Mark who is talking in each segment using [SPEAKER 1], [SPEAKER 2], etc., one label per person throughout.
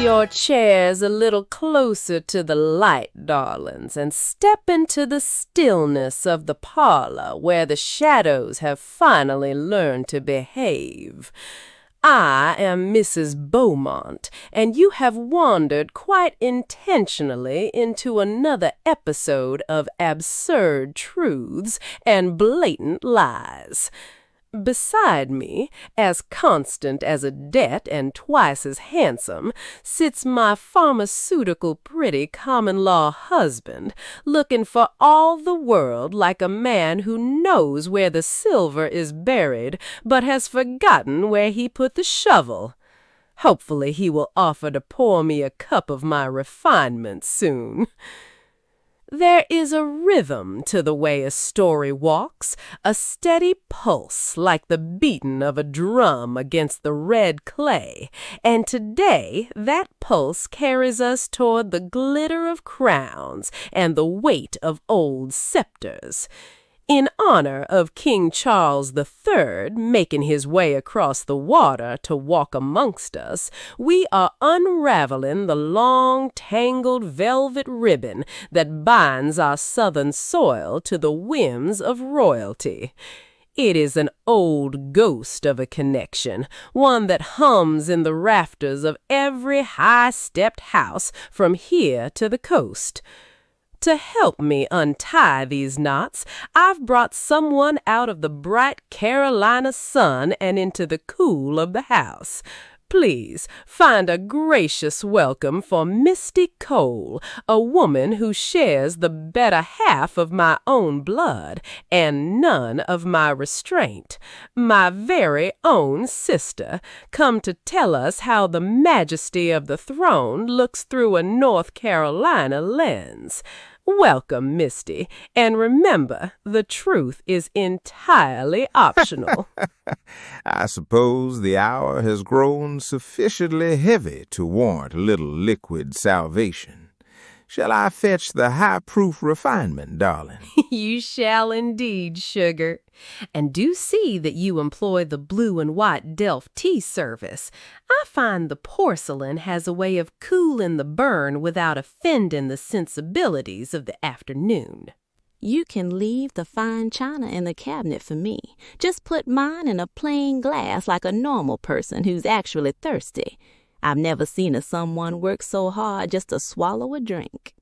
[SPEAKER 1] your chairs a little closer to the light, darlings, and step into the stillness of the parlor where the shadows have finally learned to behave. I am Mrs. Beaumont, and you have wandered quite intentionally into another episode of absurd truths and blatant lies. Beside me, as constant as a debt and twice as handsome, sits my pharmaceutical pretty common-law husband, looking for all the world like a man who knows where the silver is buried, but has forgotten where he put the shovel. Hopefully he will offer to pour me a cup of my refinement soon. There is a rhythm to the way a story walks, a steady pulse like the beating of a drum against the red clay, and today that pulse carries us toward the glitter of crowns and the weight of old scepters. In honor of King Charles III making his way across the water to walk amongst us, we are unraveling the long, tangled velvet ribbon that binds our southern soil to the whims of royalty. It is an old ghost of a connection, one that hums in the rafters of every high-stepped house from here to the coast. To help me untie these knots, I've brought someone out of the bright Carolina sun and into the cool of the house. Please find a gracious welcome for Mysti Kole, a woman who shares the better half of my own blood and none of my restraint, my very own sister, come to tell us how the majesty of the throne looks through a North Carolina lens. Welcome, Mysti, and remember, the truth is entirely optional.
[SPEAKER 2] I suppose the hour has grown sufficiently heavy to warrant a little liquid salvation. Shall I fetch the high-proof refinement, darling?
[SPEAKER 1] You shall indeed, sugar. And do see that you employ the blue and white Delft tea service. I find the porcelain has a way of cooling the burn without offending the sensibilities of the afternoon.
[SPEAKER 3] You can leave the fine china in the cabinet for me. Just put mine in a plain glass like a normal person who's actually thirsty. I've never seen someone work so hard just to swallow a drink.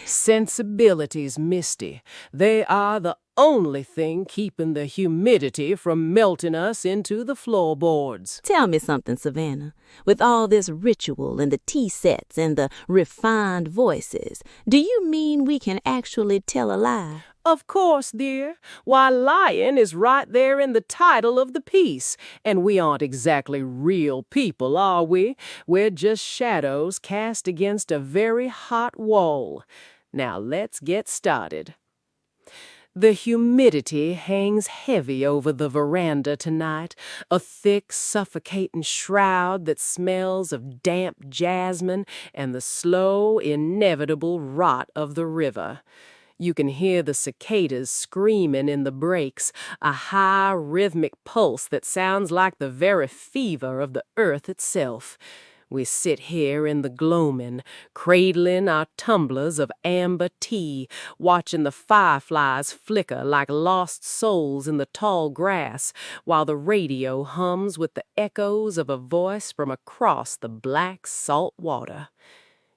[SPEAKER 1] Sensibilities, Mysti. They are the only thing keeping the humidity from melting us into the floorboards.
[SPEAKER 3] Tell me something, Savannah. With all this ritual and the tea sets and the refined voices, do you mean we can actually tell a lie?
[SPEAKER 1] Of course, dear. Why, lying is right there in the title of the piece. And we aren't exactly real people, are we? We're just shadows cast against a very hot wall. Now let's get started. The humidity hangs heavy over the veranda tonight, a thick, suffocating shroud that smells of damp jasmine and the slow, inevitable rot of the river. You can hear the cicadas screaming in the breaks, a high, rhythmic pulse that sounds like the very fever of the earth itself. We sit here in the gloaming, cradling our tumblers of amber tea, watching the fireflies flicker like lost souls in the tall grass, while the radio hums with the echoes of a voice from across the black salt water.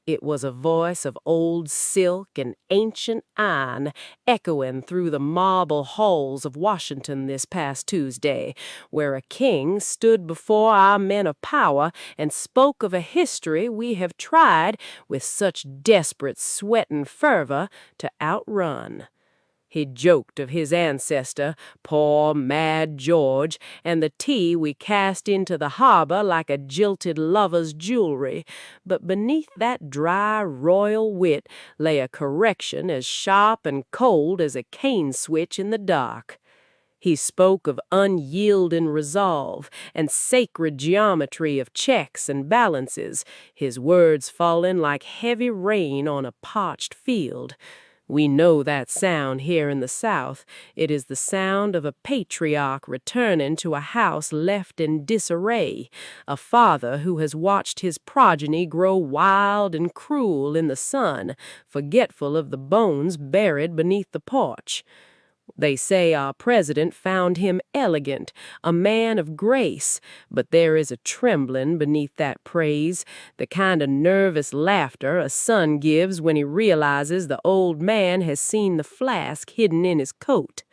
[SPEAKER 1] It was a voice of old silk and ancient iron echoing through the marble halls of Washington this past Tuesday, where a king stood before our men of power and spoke of a history we have tried with such desperate sweat and fervor to outrun. He joked of his ancestor, poor mad George, and the tea we cast into the harbor like a jilted lover's jewelry, but beneath that dry royal wit lay a correction as sharp and cold as a cane switch in the dark. He spoke of unyielding resolve and sacred geometry of checks and balances, his words falling like heavy rain on a parched field. We know that sound here in the South. It is the sound of a patriarch returning to a house left in disarray, a father who has watched his progeny grow wild and cruel in the sun, forgetful of the bones buried beneath the porch. They say our president found him elegant, a man of grace, but there is a trembling beneath that praise, the kind of nervous laughter a son gives when he realizes the old man has seen the flask hidden in his coat.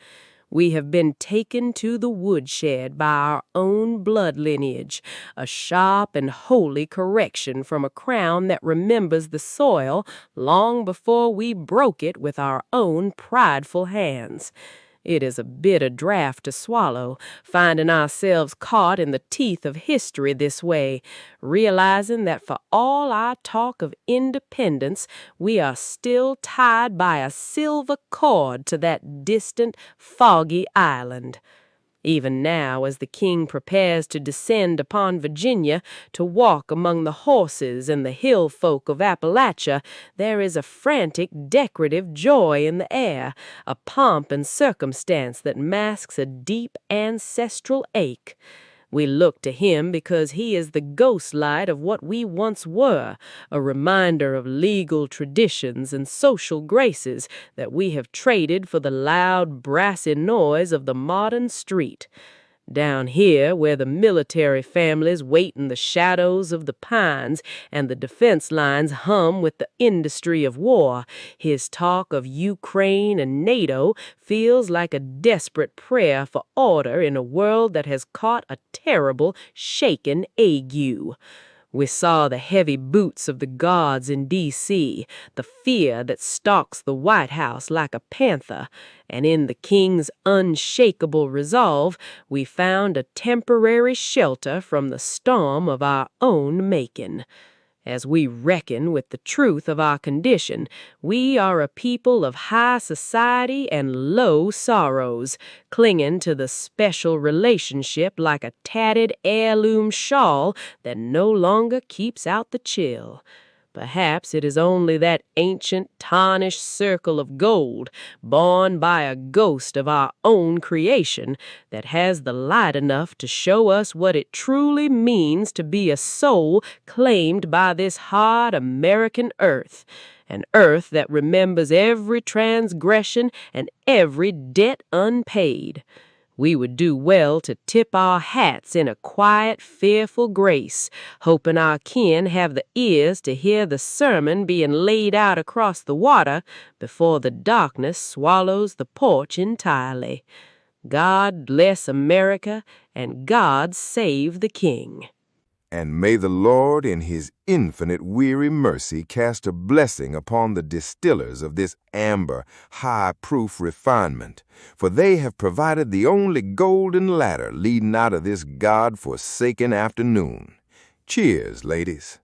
[SPEAKER 1] We have been taken to the woodshed by our own blood lineage, a sharp and holy correction from a crown that remembers the soil long before we broke it with our own prideful hands. It is a bitter draught to swallow, finding ourselves caught in the teeth of history this way, realizing that for all our talk of independence, we are still tied by a silver cord to that distant, foggy island. Even now, as the king prepares to descend upon Virginia, to walk among the horses and the hill folk of Appalachia, there is a frantic, decorative joy in the air, a pomp and circumstance that masks a deep ancestral ache. We look to him because he is the ghost light of what we once were, a reminder of legal traditions and social graces that we have traded for the loud, brassy noise of the modern street. Down here, where the military families wait in the shadows of the pines and the defense lines hum with the industry of war, his talk of Ukraine and NATO feels like a desperate prayer for order in a world that has caught a terrible, shaken ague. We saw the heavy boots of the guards in D.C., the fear that stalks the White House like a panther, and in the king's unshakable resolve, we found a temporary shelter from the storm of our own making. As we reckon with the truth of our condition, we are a people of high society and low sorrows, clinging to the special relationship like a tattered heirloom shawl that no longer keeps out the chill. Perhaps it is only that ancient tarnished circle of gold, borne by a ghost of our own creation, that has the light enough to show us what it truly means to be a soul claimed by this hard American earth, an earth that remembers every transgression and every debt unpaid. We would do well to tip our hats in a quiet, fearful grace, hoping our kin have the ears to hear the sermon being laid out across the water before the darkness swallows the porch entirely. God bless America, and God save the King.
[SPEAKER 2] And may the Lord in his infinite weary mercy cast a blessing upon the distillers of this amber, high-proof refinement, for they have provided the only golden ladder leading out of this God-forsaken afternoon. Cheers, ladies.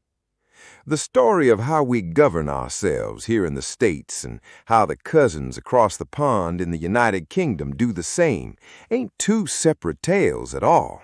[SPEAKER 2] The story of how we govern ourselves here in the States and how the cousins across the pond in the United Kingdom do the same ain't two separate tales at all.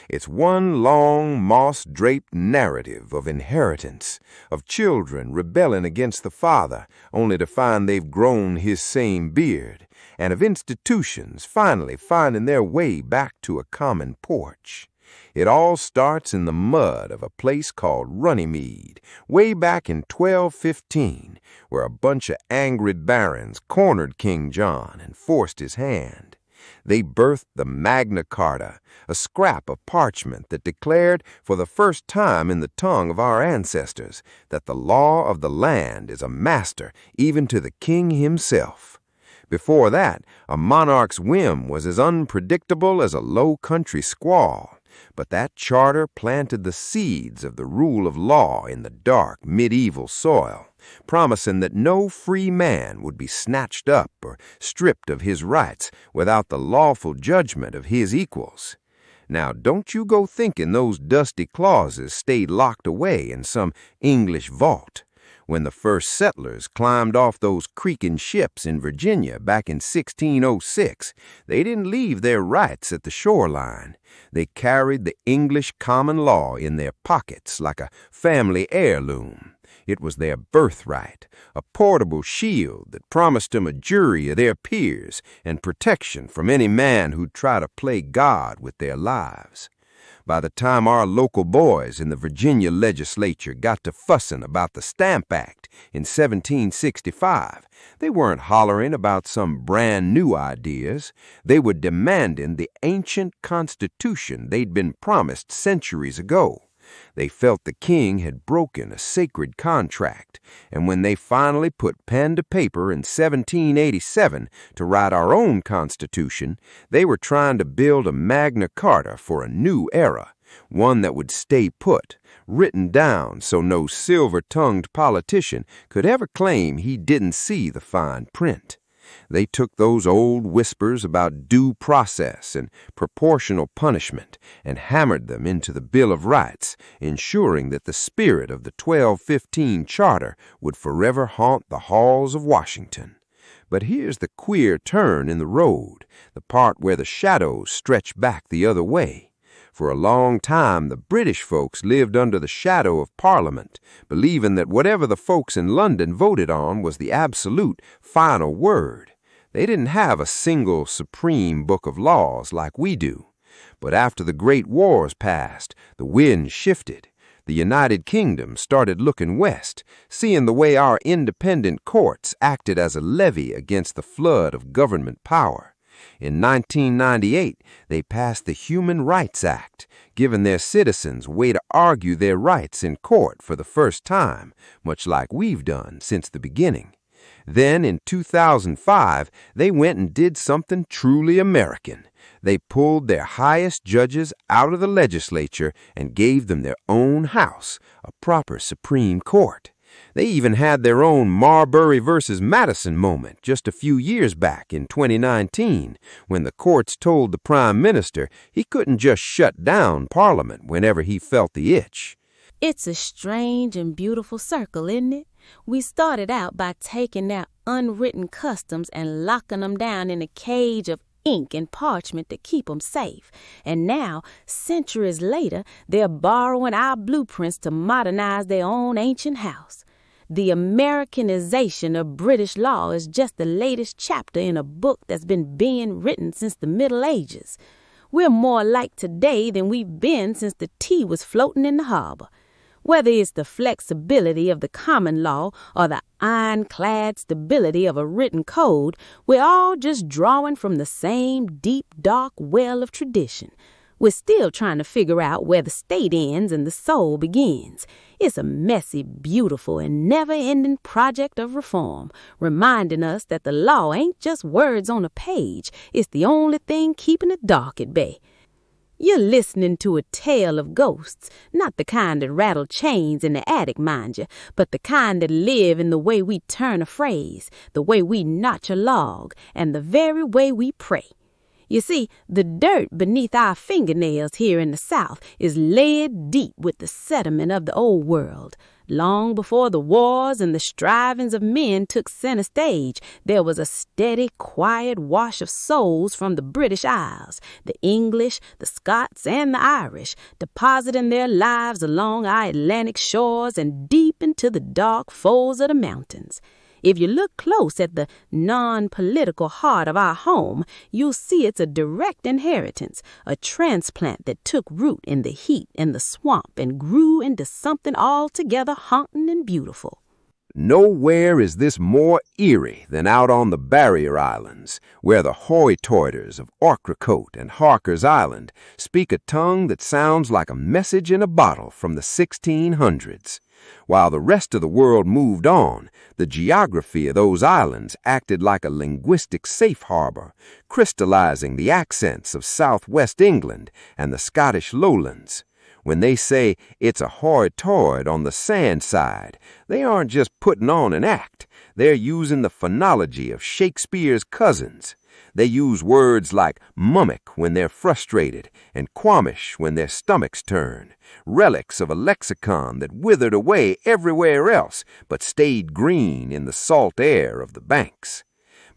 [SPEAKER 2] It's one long, moss-draped narrative of inheritance, of children rebelling against the father, only to find they've grown his same beard, and of institutions finally finding their way back to a common porch. It all starts in the mud of a place called Runnymede, way back in 1215, where a bunch of angry barons cornered King John and forced his hand. They birthed the Magna Carta, a scrap of parchment that declared for the first time in the tongue of our ancestors that the law of the land is a master even to the king himself. Before that, a monarch's whim was as unpredictable as a low-country squall, but that charter planted the seeds of the rule of law in the dark medieval soil, promising that no free man would be snatched up or stripped of his rights without the lawful judgment of his equals. Now, don't you go thinking those dusty clauses stayed locked away in some English vault. When the first settlers climbed off those creaking ships in Virginia back in 1606, they didn't leave their rights at the shoreline. They carried the English common law in their pockets like a family heirloom. It was their birthright, a portable shield that promised them a jury of their peers and protection from any man who'd try to play God with their lives. By the time our local boys in the Virginia legislature got to fussing about the Stamp Act in 1765, they weren't hollering about some brand new ideas. They were demanding the ancient Constitution they'd been promised centuries ago. They felt the king had broken a sacred contract, and when they finally put pen to paper in 1787 to write our own Constitution, they were trying to build a Magna Carta for a new era, one that would stay put, written down so no silver-tongued politician could ever claim he didn't see the fine print. They took those old whispers about due process and proportional punishment and hammered them into the Bill of Rights, ensuring that the spirit of the 1215 Charter would forever haunt the halls of Washington. But here's the queer turn in the road, the part where the shadows stretch back the other way. For a long time, the British folks lived under the shadow of Parliament, believing that whatever the folks in London voted on was the absolute final word. They didn't have a single supreme book of laws like we do. But after the Great Wars passed, the wind shifted. The United Kingdom started looking west, seeing the way our independent courts acted as a levee against the flood of government power. In 1998, they passed the Human Rights Act, giving their citizens a way to argue their rights in court for the first time, much like we've done since the beginning. Then, in 2005, they went and did something truly American. They pulled their highest judges out of the legislature and gave them their own house, a proper Supreme Court. They even had their own Marbury versus Madison moment just a few years back in 2019, when the courts told the Prime Minister he couldn't just shut down Parliament whenever he felt the itch.
[SPEAKER 3] It's a strange and beautiful circle, isn't it? We started out by taking their unwritten customs and locking them down in a cage of ink and parchment to keep them safe. And now, centuries later, they're borrowing our blueprints to modernize their own ancient house. The Americanization of British law is just the latest chapter in a book that's been being written since the Middle Ages. We're more like today than we've been since the tea was floating in the harbor. Whether it's the flexibility of the common law or the ironclad stability of a written code, we're all just drawing from the same deep, dark well of tradition. We're still trying to figure out where the state ends and the soul begins. It's a messy, beautiful, and never-ending project of reform, reminding us that the law ain't just words on a page. It's the only thing keeping the dark at bay. You're listening to a tale of ghosts, not the kind that rattle chains in the attic, mind you, but the kind that live in the way we turn a phrase, the way we notch a log, and the very way we pray. You see, the dirt beneath our fingernails here in the South is laid deep with the sediment of the old world. Long before the wars and the strivings of men took center stage, there was a steady, quiet wash of souls from the British Isles, the English, the Scots, and the Irish, depositing their lives along our Atlantic shores and deep into the dark folds of the mountains. If you look close at the non-political heart of our home, you'll see it's a direct inheritance, a transplant that took root in the heat and the swamp and grew into something altogether haunting and beautiful.
[SPEAKER 2] Nowhere is this more eerie than out on the Barrier Islands, where the hoy-toiters of Ocracoke and Harker's Island speak a tongue that sounds like a message in a bottle from the 1600s. While the rest of the world moved on, the geography of those islands acted like a linguistic safe harbor, crystallizing the accents of southwest England and the Scottish lowlands. When they say it's a hoy-toid on the sand side, they aren't just putting on an act. They're using the phonology of Shakespeare's cousins. They use words like mummick when they're frustrated and quamish when their stomachs turn, relics of a lexicon that withered away everywhere else but stayed green in the salt air of the banks.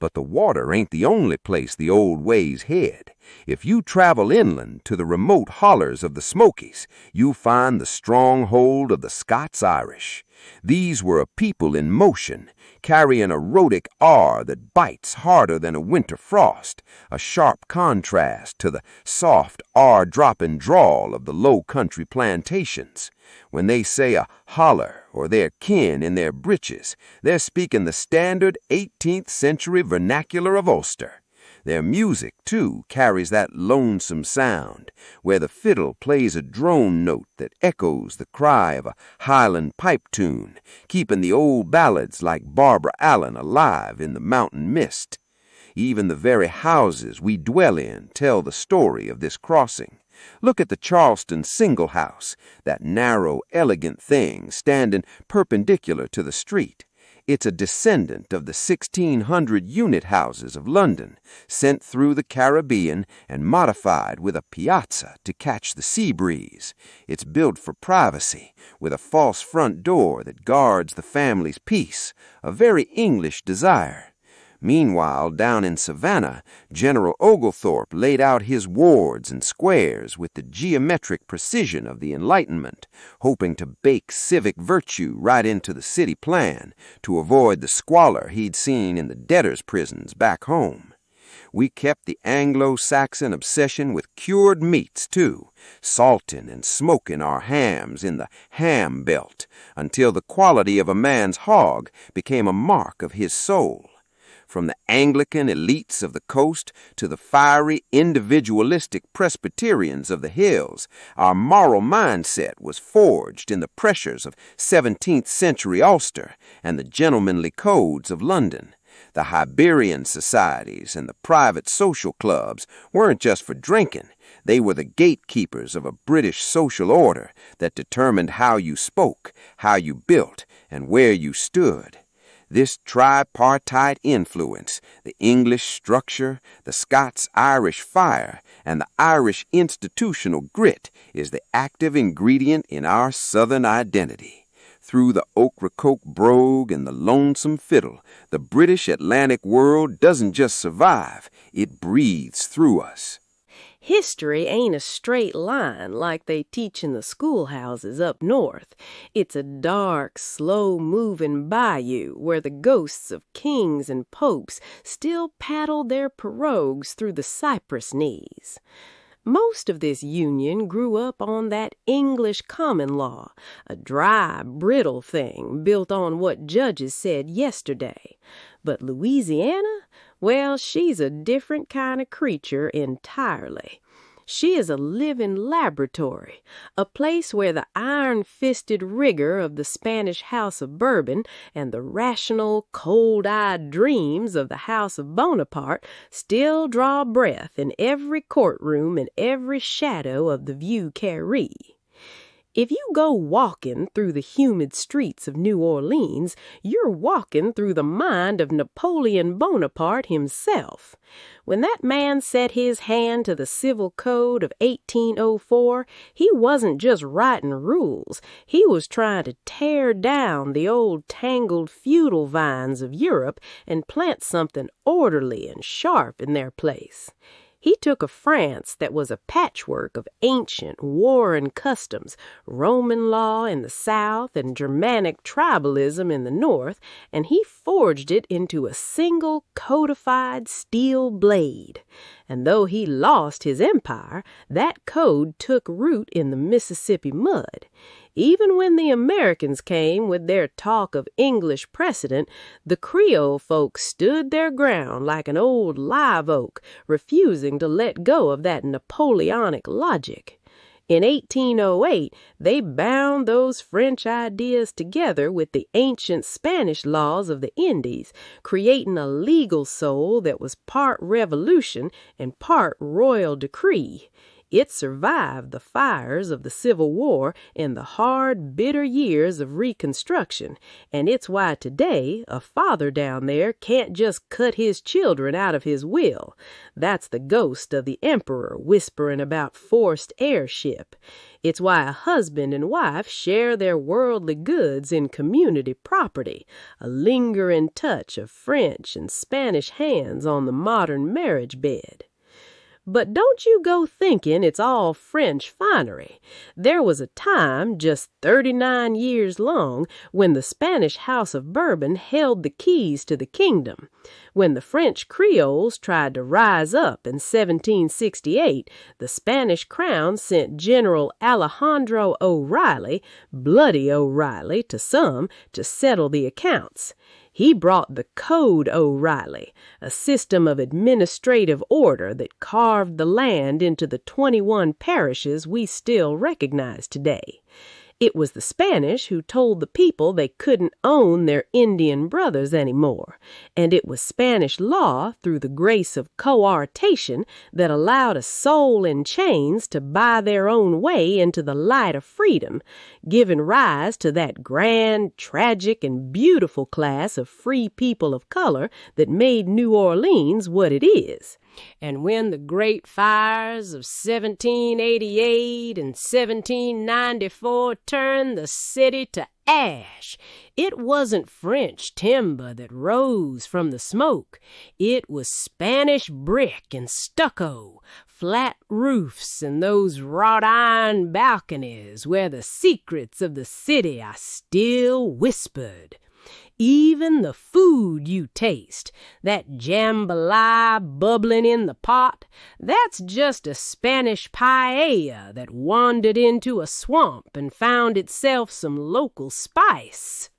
[SPEAKER 2] But the water ain't the only place the old ways head. If you travel inland to the remote hollers of the Smokies, you'll find the stronghold of the Scots-Irish. These were a people in motion, carrying a rhotic R that bites harder than a winter frost, a sharp contrast to the soft R-dropping drawl of the low country plantations. When they say a holler or their kin in their breeches, they're speaking the standard 18th century vernacular of Ulster. Their music, too, carries that lonesome sound, where the fiddle plays a drone note that echoes the cry of a Highland pipe tune, keeping the old ballads like Barbara Allen alive in the mountain mist. Even the very houses we dwell in tell the story of this crossing. Look at the Charleston single house, that narrow, elegant thing standing perpendicular to the street. It's a descendant of the 1600 unit houses of London, sent through the Caribbean and modified with a piazza to catch the sea breeze. It's built for privacy, with a false front door that guards the family's peace, a very English desire. Meanwhile, down in Savannah, General Oglethorpe laid out his wards and squares with the geometric precision of the Enlightenment, hoping to bake civic virtue right into the city plan to avoid the squalor he'd seen in the debtors' prisons back home. We kept the Anglo-Saxon obsession with cured meats, too, salting and smoking our hams in the ham belt until the quality of a man's hog became a mark of his soul. From the Anglican elites of the coast to the fiery, individualistic Presbyterians of the hills, our moral mindset was forged in the pressures of 17th century Ulster and the gentlemanly codes of London. The Hibernian societies and the private social clubs weren't just for drinking. They were the gatekeepers of a British social order that determined how you spoke, how you built, and where you stood. This tripartite influence, the English structure, the Scots-Irish fire, and the Irish institutional grit, is the active ingredient in our Southern identity. Through the Ocracoke brogue and the lonesome fiddle, the British Atlantic world doesn't just survive, it breathes through us.
[SPEAKER 1] History ain't a straight line like they teach in the schoolhouses up north. It's a dark, slow-moving bayou where the ghosts of kings and popes still paddle their pirogues through the cypress knees. Most of this union grew up on that English common law, a dry, brittle thing built on what judges said yesterday. But Louisiana, well, she's a different kind of creature entirely. She is a living laboratory, a place where the iron-fisted rigor of the Spanish House of Bourbon and the rational, cold-eyed dreams of the House of Bonaparte still draw breath in every courtroom and every shadow of the Vieux Carré. If you go walking through the humid streets of New Orleans, you're walking through the mind of Napoleon Bonaparte himself. When that man set his hand to the Civil Code of 1804, he wasn't just writing rules. He was trying to tear down the old tangled feudal vines of Europe and plant something orderly and sharp in their place. He took a France that was a patchwork of ancient, warring customs, Roman law in the south and Germanic tribalism in the north, and he forged it into a single codified steel blade. And though he lost his empire, that code took root in the Mississippi mud. Even when the Americans came with their talk of English precedent, the Creole folks stood their ground like an old live oak, refusing to let go of that Napoleonic logic. In 1808, they bound those French ideas together with the ancient Spanish laws of the Indies, creating a legal soul that was part revolution and part royal decree. It survived the fires of the Civil War and the hard, bitter years of Reconstruction, and it's why today a father down there can't just cut his children out of his will. That's the ghost of the emperor whispering about forced heirship. It's why a husband and wife share their worldly goods in community property, a lingering touch of French and Spanish hands on the modern marriage bed. But don't you go thinking it's all French finery. There was a time, just 39 years long, when the Spanish House of Bourbon held the keys to the kingdom. When the French Creoles tried to rise up in 1768, the Spanish crown sent General Alejandro O'Reilly, Bloody O'Reilly to some, to settle the accounts. He brought the Code O'Reilly, a system of administrative order that carved the land into the 21 parishes we still recognize today. It was the Spanish who told the people they couldn't own their Indian brothers anymore, and it was Spanish law, through the grace of coartation, that allowed a soul in chains to buy their own way into the light of freedom, giving rise to that grand, tragic, and beautiful class of free people of color that made New Orleans what it is. And when the great fires of 1788 and 1794 turned the city to ash, it wasn't French timber that rose from the smoke. It was Spanish brick and stucco, flat roofs, and those wrought iron balconies where the secrets of the city are still whispered. Even the food you taste, that jambalaya bubbling in the pot, that's just a Spanish paella that wandered into a swamp and found itself some local spice.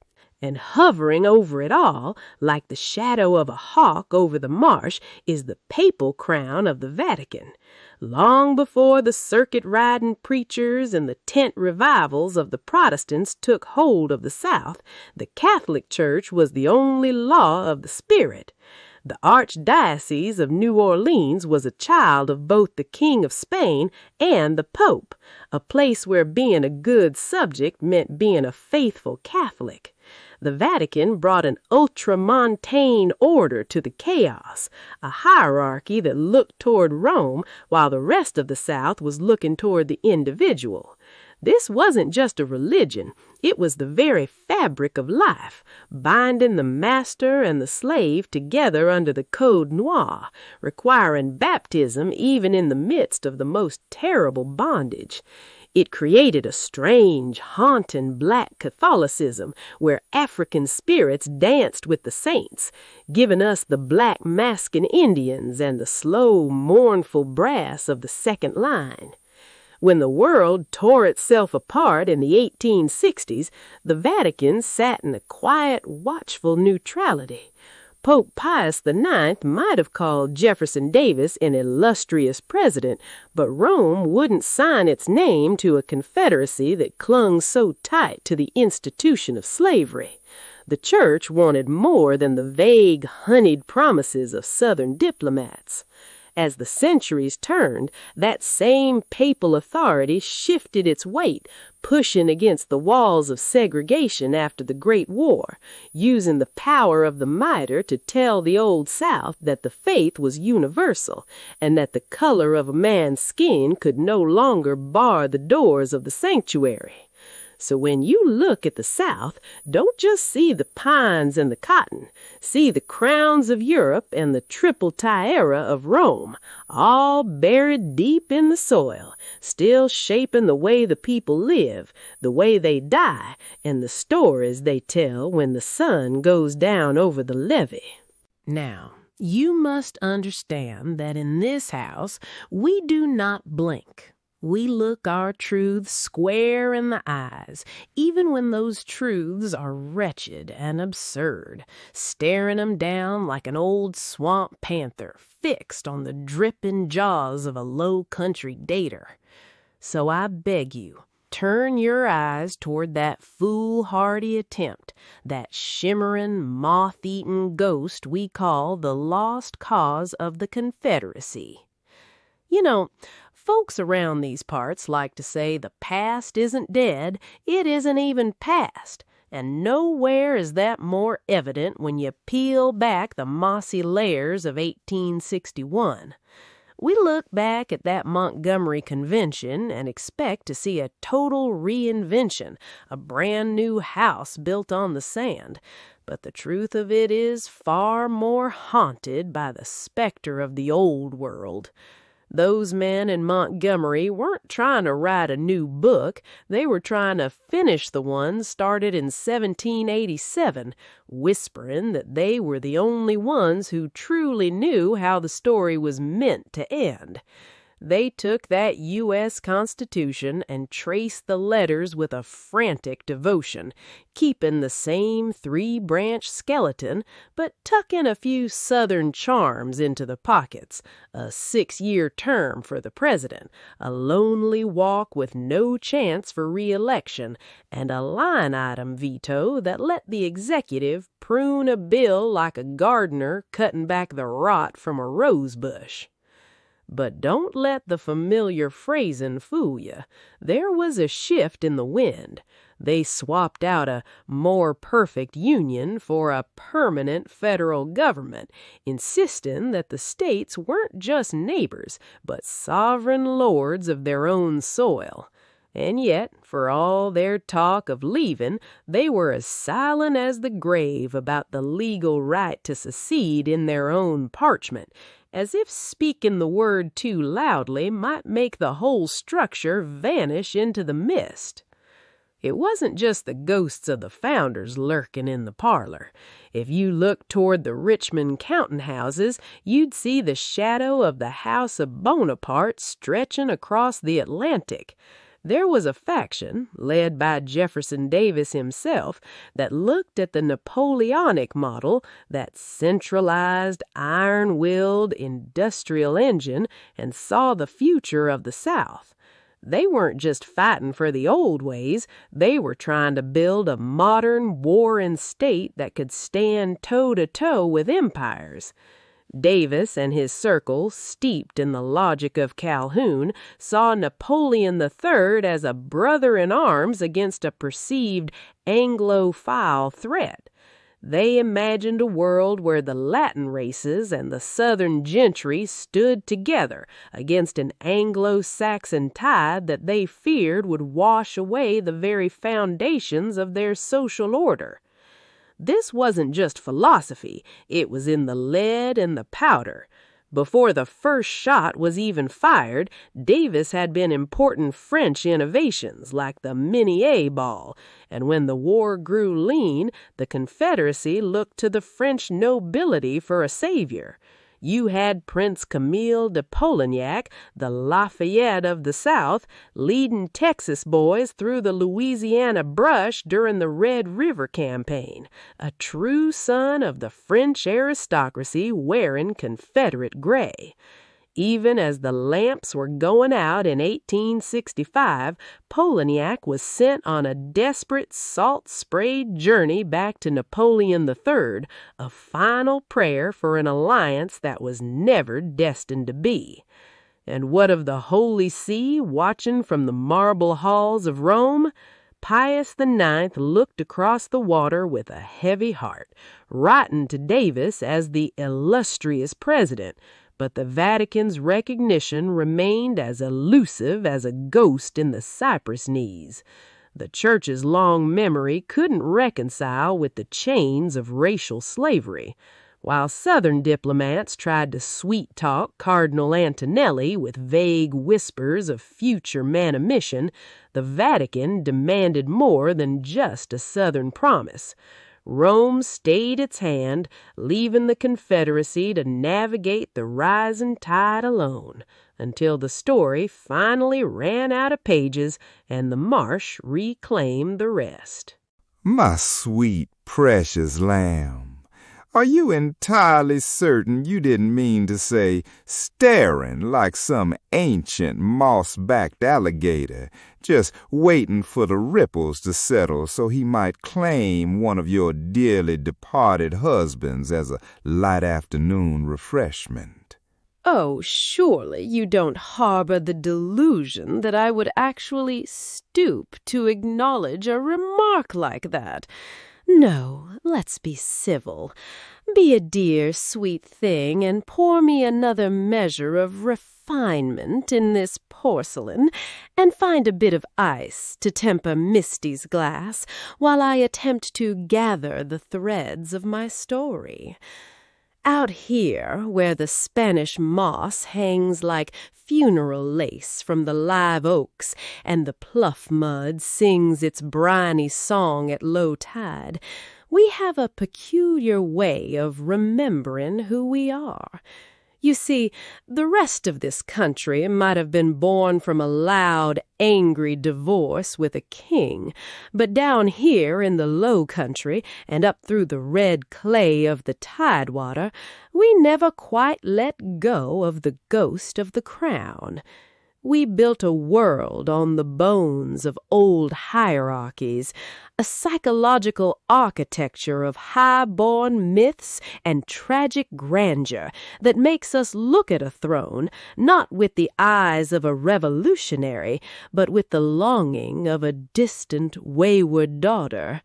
[SPEAKER 1] And hovering over it all, like the shadow of a hawk over the marsh, is the papal crown of the Vatican. Long before the circuit-riding preachers and the tent revivals of the Protestants took hold of the South, the Catholic Church was the only law of the Spirit. The Archdiocese of New Orleans was a child of both the King of Spain and the Pope, a place where being a good subject meant being a faithful Catholic. The Vatican brought an ultramontane order to the chaos, a hierarchy that looked toward Rome while the rest of the South was looking toward the individual. This wasn't just a religion, it was the very fabric of life, binding the master and the slave together under the Code Noir, requiring baptism even in the midst of the most terrible bondage. It created a strange, haunting black Catholicism where African spirits danced with the saints, giving us the black masking Indians and the slow, mournful brass of the second line. When the world tore itself apart in the 1860s, the Vatican sat in a quiet, watchful neutrality. Pope Pius IX might have called Jefferson Davis an illustrious president, but Rome wouldn't sign its name to a confederacy that clung so tight to the institution of slavery. The church wanted more than the vague, honeyed promises of Southern diplomats. As the centuries turned, that same papal authority shifted its weight, pushing against the walls of segregation after the Great War, using the power of the mitre to tell the Old South that the faith was universal, and that the color of a man's skin could no longer bar the doors of the sanctuary. So when you look at the South, don't just see the pines and the cotton. See the crowns of Europe and the triple tiara of Rome, all buried deep in the soil, still shaping the way the people live, the way they die, and the stories they tell when the sun goes down over the levee. Now, you must understand that in this house, we do not blink. We look our truths square in the eyes, even when those truths are wretched and absurd, staring 'em down like an old swamp panther fixed on the dripping jaws of a low-country dater. So I beg you, turn your eyes toward that foolhardy attempt, that shimmering, moth-eaten ghost we call the lost cause of the Confederacy. You know, Folks around these parts like to say the past isn't dead, it isn't even past, and nowhere is that more evident when you peel back the mossy layers of 1861. We look back at that Montgomery Convention and expect to see a total reinvention, a brand new house built on the sand. But the truth of it is far more haunted by the specter of the old world. Those men in Montgomery weren't trying to write a new book. They were trying to finish the one started in 1787, whispering that they were the only ones who truly knew how the story was meant to end. They took that U.S. Constitution and traced the letters with a frantic devotion, keeping the same three-branch skeleton, but tucking a few Southern charms into the pockets, a 6-year term for the president, a lonely walk with no chance for re-election, and a line-item veto that let the executive prune a bill like a gardener cutting back the rot from a rose bush. But don't let the familiar phrasing fool you. There was a shift in the wind. They swapped out a more perfect union for a permanent federal government, insisting that the states weren't just neighbors, but sovereign lords of their own soil. And yet, for all their talk of leaving, they were as silent as the grave about the legal right to secede in their own parchment, as if speaking the word too loudly might make the whole structure vanish into the mist. It wasn't just the ghosts of the founders lurking in the parlor. If you looked toward the Richmond counting houses, you'd see the shadow of the house of Bonaparte stretching across the Atlantic. There was a faction, led by Jefferson Davis himself, that looked at the Napoleonic model, that centralized, iron-willed, industrial engine, and saw the future of the South. They weren't just fighting for the old ways, they were trying to build a modern, warring state that could stand toe-to-toe with empires. Davis and his circle, steeped in the logic of Calhoun, saw Napoleon III as a brother in arms against a perceived Anglophile threat. They imagined a world where the Latin races and the Southern gentry stood together against an Anglo-Saxon tide that they feared would wash away the very foundations of their social order. This wasn't just philosophy, it was in the lead and the powder. Before the first shot was even fired, Davis had been importing French innovations like the Minié ball, and when the war grew lean, the Confederacy looked to the French nobility for a savior. You had Prince Camille de Polignac, the Lafayette of the South, leading Texas boys through the Louisiana brush during the Red River campaign, a true son of the French aristocracy wearing Confederate gray. Even as the lamps were going out in 1865, Polignac was sent on a desperate salt-sprayed journey back to Napoleon III, a final prayer for an alliance that was never destined to be. And what of the Holy See watching from the marble halls of Rome? Pius IX looked across the water with a heavy heart, writing to Davis as the illustrious president, but the Vatican's recognition remained as elusive as a ghost in the cypress knees. The Church's long memory couldn't reconcile with the chains of racial slavery. While Southern diplomats tried to sweet-talk Cardinal Antonelli with vague whispers of future manumission, the Vatican demanded more than just a Southern promise. Rome stayed its hand, leaving the Confederacy to navigate the rising tide alone, until the story finally ran out of pages and the marsh reclaimed the rest.
[SPEAKER 2] My sweet, precious lamb, are you entirely certain you didn't mean to say staring like some ancient moss-backed alligator, just waiting for the ripples to settle so he might claim one of your dearly departed husbands as a light afternoon refreshment?
[SPEAKER 1] Oh, surely you don't harbor the delusion that I would actually stoop to acknowledge a remark like that. No, let's be civil. Be a dear, sweet thing and pour me another measure of refinement in this porcelain, and find a bit of ice to temper Misty's glass while I attempt to gather the threads of my story. Out here, where the Spanish moss hangs like funeral lace from the live oaks and the pluff mud sings its briny song at low tide, we have a peculiar way of remembering who we are. You see, the rest of this country might have been born from a loud, angry divorce with a king, but down here in the low country and up through the red clay of the tidewater, we never quite let go of the ghost of the crown. We built a world on the bones of old hierarchies, a psychological architecture of high-born myths and tragic grandeur that makes us look at a throne not with the eyes of a revolutionary, but with the longing of a distant, wayward daughter.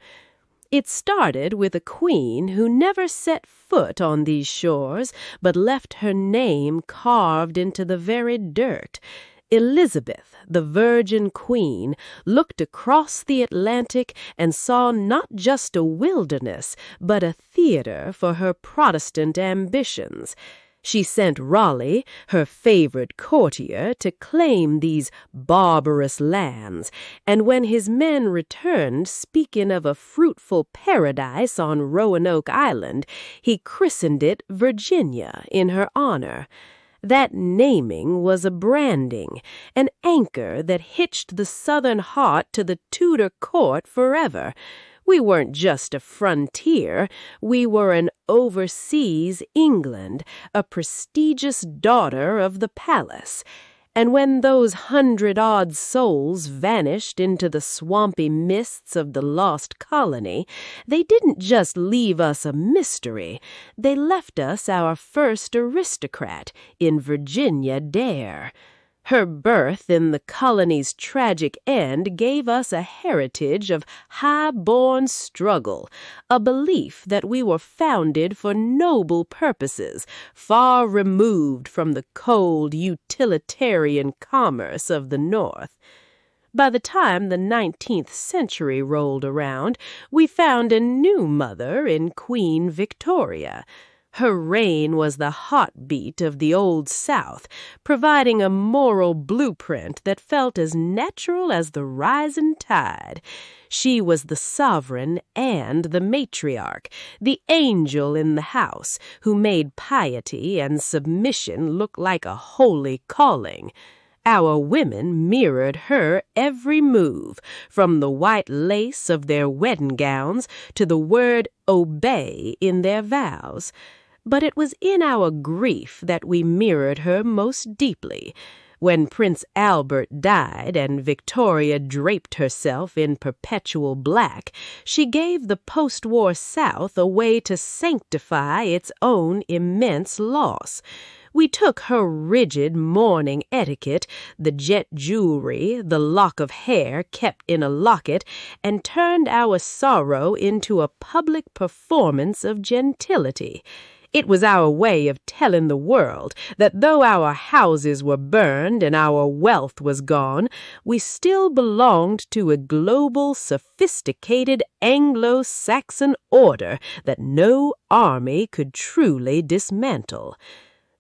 [SPEAKER 1] It started with a queen who never set foot on these shores, but left her name carved into the very dirt. Elizabeth, the Virgin Queen, looked across the Atlantic and saw not just a wilderness, but a theater for her Protestant ambitions. She sent Raleigh, her favorite courtier, to claim these barbarous lands, and when his men returned speaking of a fruitful paradise on Roanoke Island, he christened it Virginia in her honor. That naming was a branding, an anchor that hitched the Southern heart to the Tudor court forever. We weren't just a frontier, we were an overseas England, a prestigious daughter of the palace. And when those 100-odd souls vanished into the swampy mists of the lost colony, they didn't just leave us a mystery. They left us our first aristocrat in Virginia Dare. Her birth in the colony's tragic end gave us a heritage of high-born struggle, a belief that we were founded for noble purposes, far removed from the cold, utilitarian commerce of the North. By the time the 19th century rolled around, we found a new mother in Queen Victoria. Her reign was the heartbeat of the Old South, providing a moral blueprint that felt as natural as the rising tide. She was the sovereign and the matriarch, the angel in the house, who made piety and submission look like a holy calling. Our women mirrored her every move, from the white lace of their wedding gowns to the word obey in their vows. But it was in our grief that we mirrored her most deeply. When Prince Albert died and Victoria draped herself in perpetual black, she gave the post-war South a way to sanctify its own immense loss. We took her rigid mourning etiquette, the jet jewelry, the lock of hair kept in a locket, and turned our sorrow into a public performance of gentility. It was our way of telling the world that though our houses were burned and our wealth was gone, we still belonged to a global, sophisticated Anglo-Saxon order that no army could truly dismantle.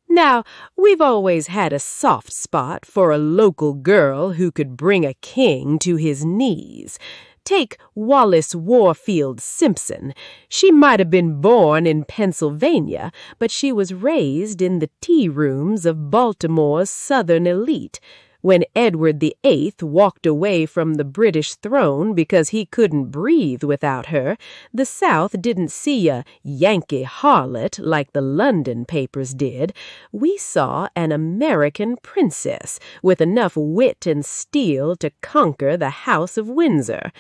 [SPEAKER 1] Now, we've always had a soft spot for a local girl who could bring a king to his knees. Take Wallace Warfield Simpson. She might have been born in Pennsylvania, but she was raised in the tea rooms of Baltimore's Southern elite. When Edward VIII walked away from the British throne because he couldn't breathe without her, the South didn't see a Yankee harlot like the London papers did. We saw an American princess with enough wit and steel to conquer the House of Windsor.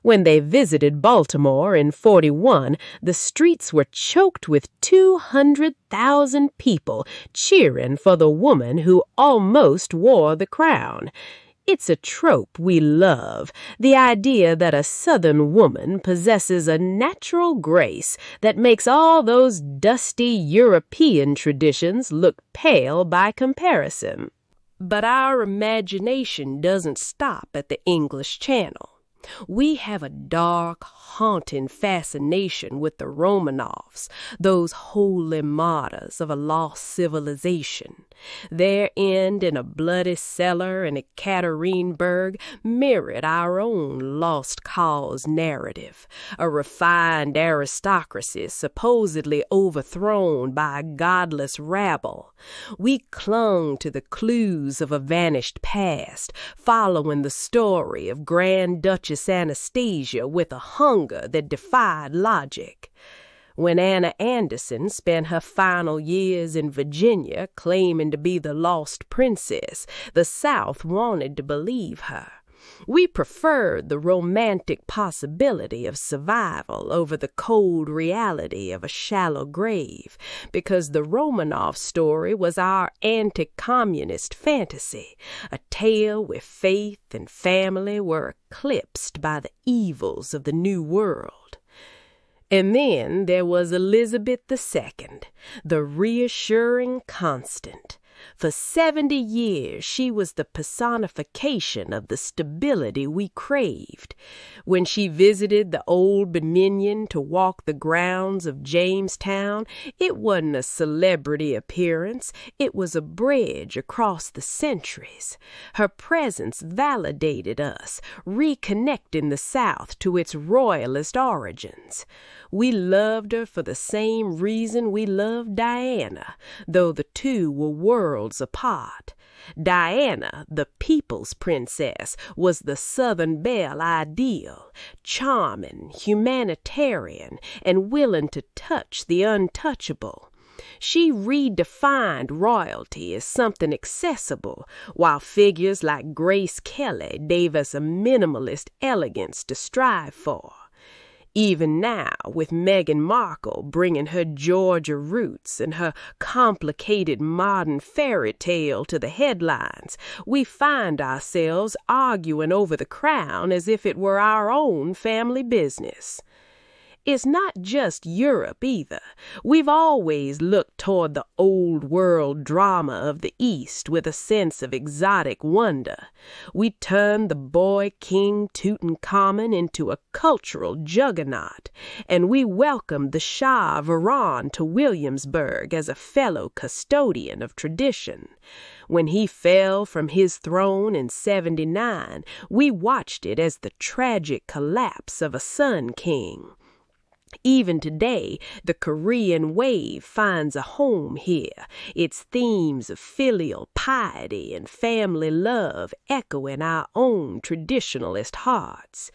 [SPEAKER 1] When they visited Baltimore in '41, the streets were choked with 200,000 people cheering for the woman who almost wore the crown. It's a trope we love, the idea that a Southern woman possesses a natural grace that makes all those dusty European traditions look pale by comparison. But our imagination doesn't stop at the English Channel. We have a dark, haunting fascination with the Romanovs, those holy martyrs of a lost civilization. Their end in a bloody cellar in Ekaterinburg mirrored our own lost cause narrative, a refined aristocracy supposedly overthrown by a godless rabble. We clung to the clues of a vanished past, following the story of Grand Duchess Anastasia with a hunger that defied logic. When Anna Anderson spent her final years in Virginia claiming to be the lost princess, the South wanted to believe her. We preferred the romantic possibility of survival over the cold reality of a shallow grave, because the Romanov story was our anti-communist fantasy, a tale where faith and family were eclipsed by the evils of the New World. And then there was Elizabeth II, the reassuring constant. For 70 years, she was the personification of the stability we craved. When she visited the Old Dominion to walk the grounds of Jamestown, it wasn't a celebrity appearance, it was a bridge across the centuries. Her presence validated us, reconnecting the South to its royalist origins. We loved her for the same reason we loved Diana, though the two were worlds apart. Diana, the people's princess, was the Southern belle ideal, charming, humanitarian, and willing to touch the untouchable. She redefined royalty as something accessible, while figures like Grace Kelly gave us a minimalist elegance to strive for. Even now, with Meghan Markle bringing her Georgia roots and her complicated modern fairy tale to the headlines, we find ourselves arguing over the crown as if it were our own family business. It's not just Europe either. We've always looked toward the old world drama of the East with a sense of exotic wonder. We turned the boy king Tutankhamun into a cultural juggernaut, and we welcomed the Shah of Iran to Williamsburg as a fellow custodian of tradition. When he fell from his throne in '79, we watched it as the tragic collapse of a sun king. Even today, the Korean wave finds a home here, its themes of filial piety and family love echoing our own traditionalist hearts.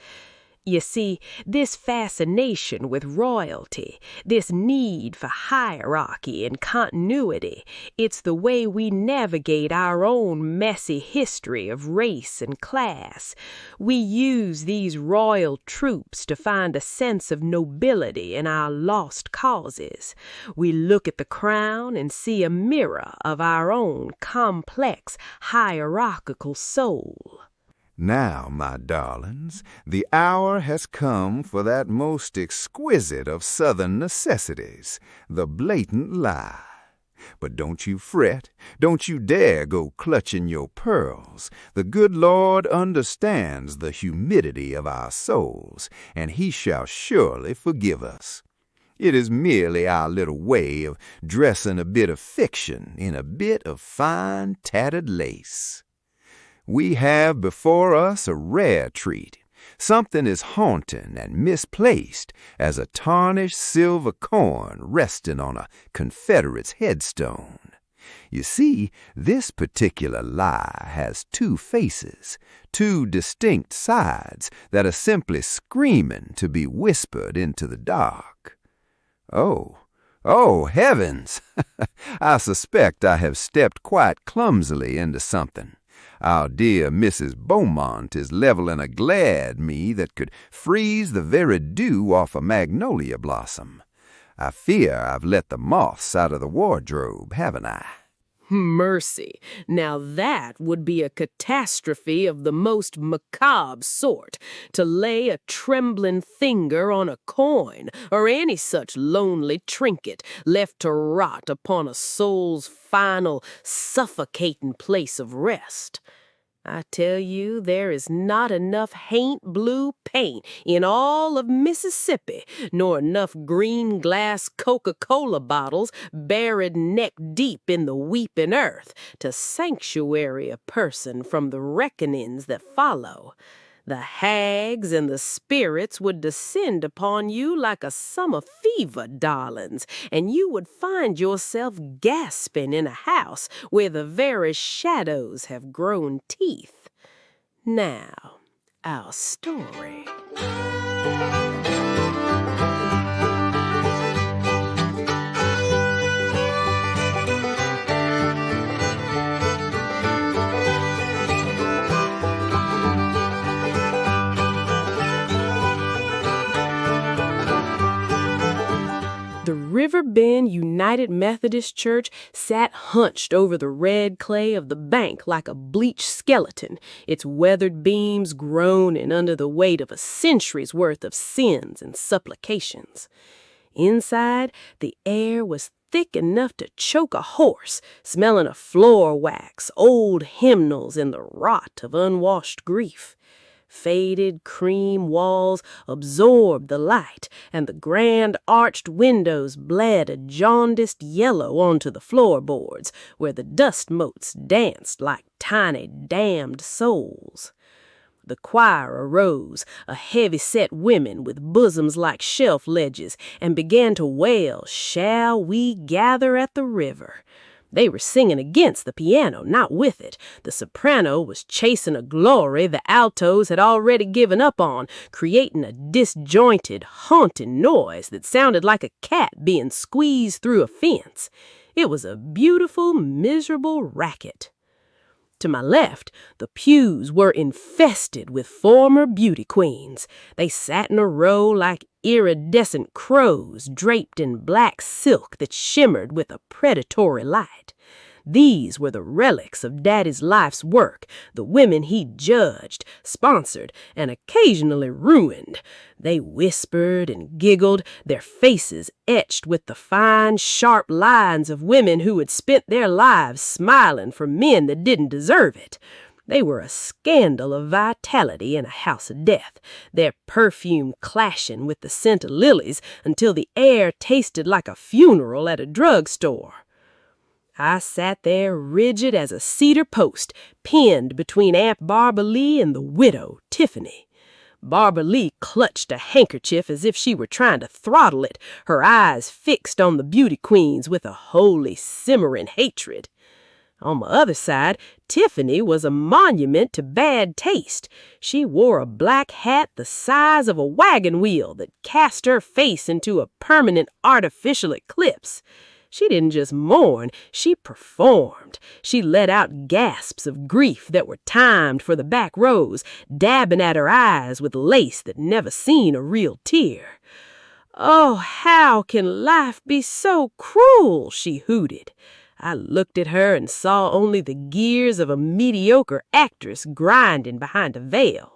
[SPEAKER 1] You see, this fascination with royalty, this need for hierarchy and continuity, it's the way we navigate our own messy history of race and class. We use these royal tropes to find a sense of nobility in our lost causes. We look at the crown and see a mirror of our own complex, hierarchical soul.
[SPEAKER 2] Now, my darlings, the hour has come for that most exquisite of Southern necessities, the blatant lie. But don't you fret, don't you dare go clutching your pearls. The good Lord understands the humidity of our souls, and He shall surely forgive us. It is merely our little way of dressing a bit of fiction in a bit of fine tattered lace. We have before us a rare treat, something as haunting and misplaced as a tarnished silver coin resting on a Confederate's headstone. You see, this particular lie has two faces, two distinct sides that are simply screaming to be whispered into the dark. Oh, heavens! I suspect I have stepped quite clumsily into something.
[SPEAKER 4] Our dear Mrs. Beaumont is leveling a glare at me that could freeze the very dew off a magnolia blossom. I fear I've let the moths out of the wardrobe, haven't I?
[SPEAKER 1] Mercy. Now that would be a catastrophe of the most macabre sort, to lay a trembling finger on a coin or any such lonely trinket left to rot upon a soul's final, suffocating place of rest. I tell you, there is not enough haint blue paint in all of Mississippi, nor enough green glass Coca-Cola bottles buried neck deep in the weeping earth to sanctuary a person from the reckonings that follow. The hags and the spirits would descend upon you like a summer fever, darlings, and you would find yourself gasping in a house where the very shadows have grown teeth. Now, our story. The River Bend United Methodist Church sat hunched over the red clay of the bank like a bleached skeleton, its weathered beams groaning under the weight of a century's worth of sins and supplications. Inside, the air was thick enough to choke a horse, smelling of floor wax, old hymnals, and the rot of unwashed grief. Faded cream walls absorbed the light, and the grand arched windows bled a jaundiced yellow onto the floorboards, where the dust motes danced like tiny damned souls. The choir arose, a heavy-set women with bosoms like shelf ledges, and began to wail, "Shall we gather at the river?" They were singing against the piano, not with it. The soprano was chasing a glory the altos had already given up on, creating a disjointed, haunting noise that sounded like a cat being squeezed through a fence. It was a beautiful, miserable racket. To my left, the pews were infested with former beauty queens. They sat in a row like iridescent crows draped in black silk that shimmered with a predatory light. These were the relics of Daddy's life's work, the women he judged, sponsored, and occasionally ruined. They whispered and giggled, their faces etched with the fine, sharp lines of women who had spent their lives smiling for men that didn't deserve it. They were a scandal of vitality in a house of death, their perfume clashing with the scent of lilies until the air tasted like a funeral at a drugstore. I sat there rigid as a cedar post, pinned between Aunt Barbara Lee and the widow, Tiffany. Barbara Lee clutched a handkerchief as if she were trying to throttle it, her eyes fixed on the beauty queens with a holy, simmering hatred. On my other side, Tiffany was a monument to bad taste. She wore a black hat the size of a wagon wheel that cast her face into a permanent artificial eclipse. She didn't just mourn, she performed. She let out gasps of grief that were timed for the back rows, dabbing at her eyes with lace that never seen a real tear. "Oh, how can life be so cruel?" she hooted. I looked at her and saw only the gears of a mediocre actress grinding behind a veil.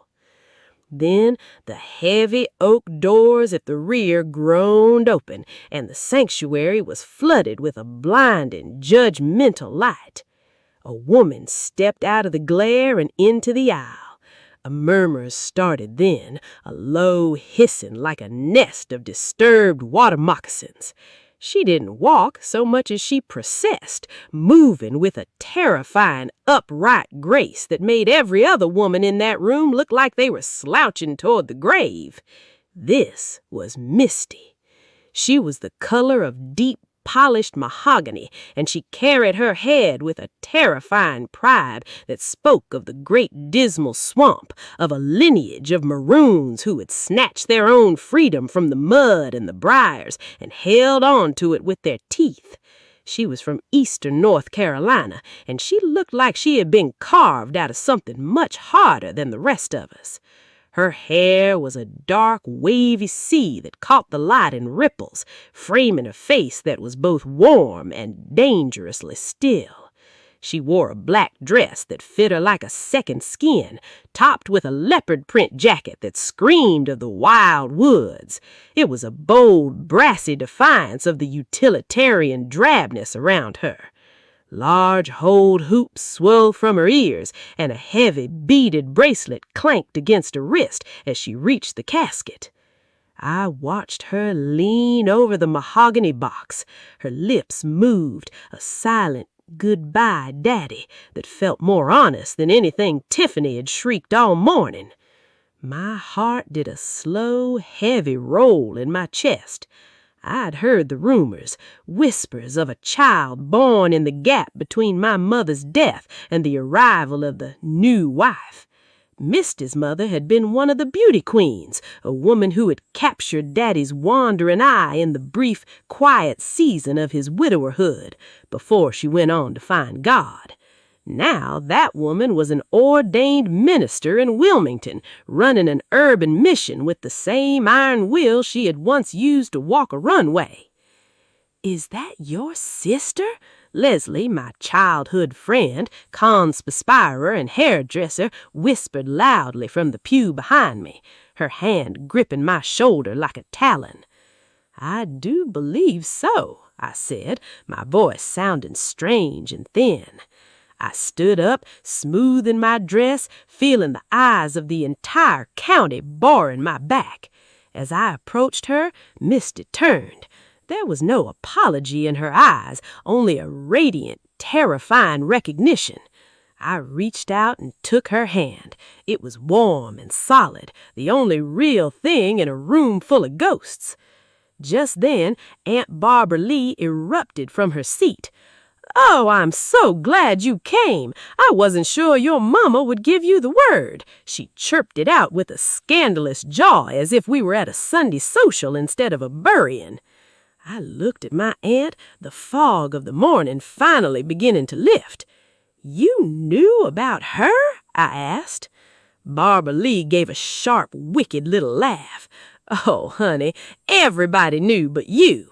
[SPEAKER 1] Then the heavy oak doors at the rear groaned open, and the sanctuary was flooded with a blinding, judgmental light. A woman stepped out of the glare and into the aisle. A murmur started then, a low hissing like a nest of disturbed water moccasins. She didn't walk so much as she processed, moving with a terrifying, upright grace that made every other woman in that room look like they were slouching toward the grave. This was Mysti. She was the color of deep, polished mahogany, and she carried her head with a terrifying pride that spoke of the Great Dismal Swamp, of a lineage of Maroons who had snatched their own freedom from the mud and the briars and held on to it with their teeth. She was from eastern North Carolina, and she looked like she had been carved out of something much harder than the rest of us. Her hair was a dark, wavy sea that caught the light in ripples, framing a face that was both warm and dangerously still. She wore a black dress that fit her like a second skin, topped with a leopard print jacket that screamed of the wild woods. It was a bold, brassy defiance of the utilitarian drabness around her. Large holed hoops swelled from her ears, and a heavy beaded bracelet clanked against her wrist as she reached the casket. I watched her lean over the mahogany box. Her lips moved, a silent "Goodbye, Daddy," that felt more honest than anything Tiffany had shrieked all morning. My heart did a slow, heavy roll in my chest. I'd heard the rumors, whispers of a child born in the gap between my mother's death and the arrival of the new wife. Mysti's mother had been one of the beauty queens, a woman who had captured Daddy's wandering eye in the brief, quiet season of his widowerhood, before she went on to find God. Now that woman was an ordained minister in Wilmington, running an urban mission with the same iron will she had once used to walk a runway. "Is that your sister?" Leslie, my childhood friend, conspirer and hairdresser, whispered loudly from the pew behind me, her hand gripping my shoulder like a talon. "I do believe so," I said, my voice sounding strange and thin. I stood up, smoothing my dress, feeling the eyes of the entire county barring my back. As I approached her, Mysti turned. There was no apology in her eyes, only a radiant, terrifying recognition. I reached out and took her hand. It was warm and solid, the only real thing in a room full of ghosts. Just then, Aunt Barbara Lee erupted from her seat. "Oh, I'm so glad you came. I wasn't sure your mama would give you the word." She chirped it out with a scandalous jaw as if we were at a Sunday social instead of a burying. I looked at my aunt, the fog of the morning finally beginning to lift. "You knew about her?" I asked. Barbara Lee gave a sharp, wicked little laugh. "Oh, honey, everybody knew but you."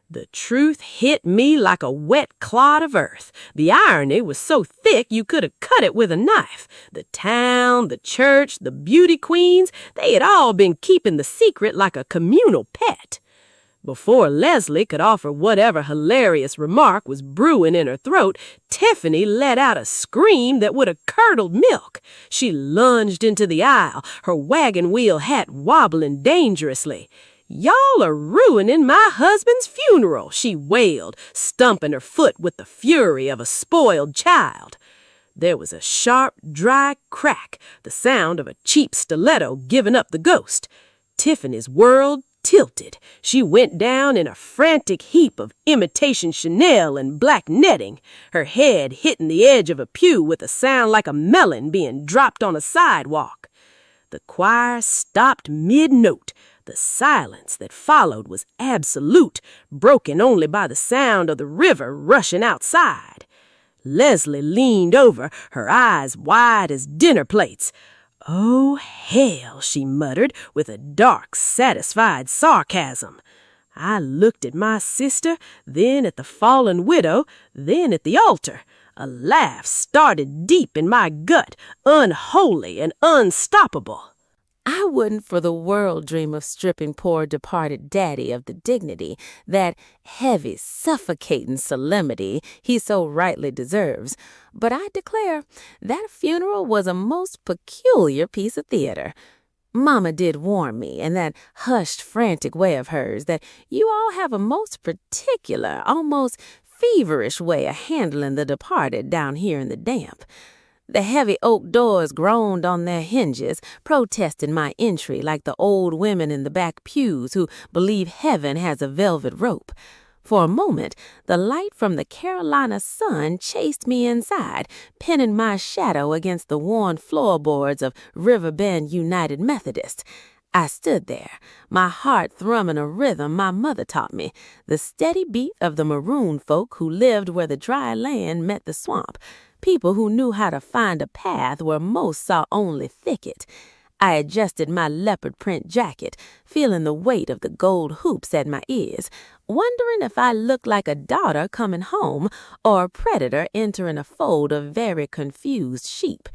[SPEAKER 1] The truth hit me like a wet clod of earth. The irony was so thick you could have cut it with a knife. The town, the church, the beauty queens, they had all been keeping the secret like a communal pet. Before Leslie could offer whatever hilarious remark was brewing in her throat, Tiffany let out a scream that would have curdled milk. She lunged into the aisle, her wagon wheel hat wobbling dangerously. "Y'all are ruining my husband's funeral," she wailed, stumping her foot with the fury of a spoiled child. There was a sharp, dry crack, the sound of a cheap stiletto giving up the ghost. Tiffany's world tilted. She went down in a frantic heap of imitation Chanel and black netting, her head hitting the edge of a pew with a sound like a melon being dropped on a sidewalk. The choir stopped mid-note. The silence that followed was absolute, broken only by the sound of the river rushing outside. Leslie leaned over, her eyes wide as dinner plates. "Oh, hell," she muttered with a dark, satisfied sarcasm. I looked at my sister, then at the fallen widow, then at the altar. A laugh started deep in my gut, unholy and unstoppable.
[SPEAKER 3] I wouldn't for the world dream of stripping poor departed Daddy of the dignity, that heavy, suffocating solemnity he so rightly deserves. But I declare that funeral was a most peculiar piece of theater. Mama did warn me, in that hushed, frantic way of hers, that you all have a most particular, almost feverish way of handling the departed down here in the damp. The heavy oak doors groaned on their hinges, protesting my entry like the old women in the back pews who believe heaven has a velvet rope. For a moment, the light from the Carolina sun chased me inside, pinning my shadow against the worn floorboards of Riverbend United Methodist. I stood there, my heart thrumming a rhythm my mother taught me, the steady beat of the Maroon folk who lived where the dry land met the swamp, people who knew how to find a path where most saw only thicket. I adjusted my leopard print jacket, feeling the weight of the gold hoops at my ears, wondering if I looked like a daughter coming home or a predator entering a fold of very confused sheep.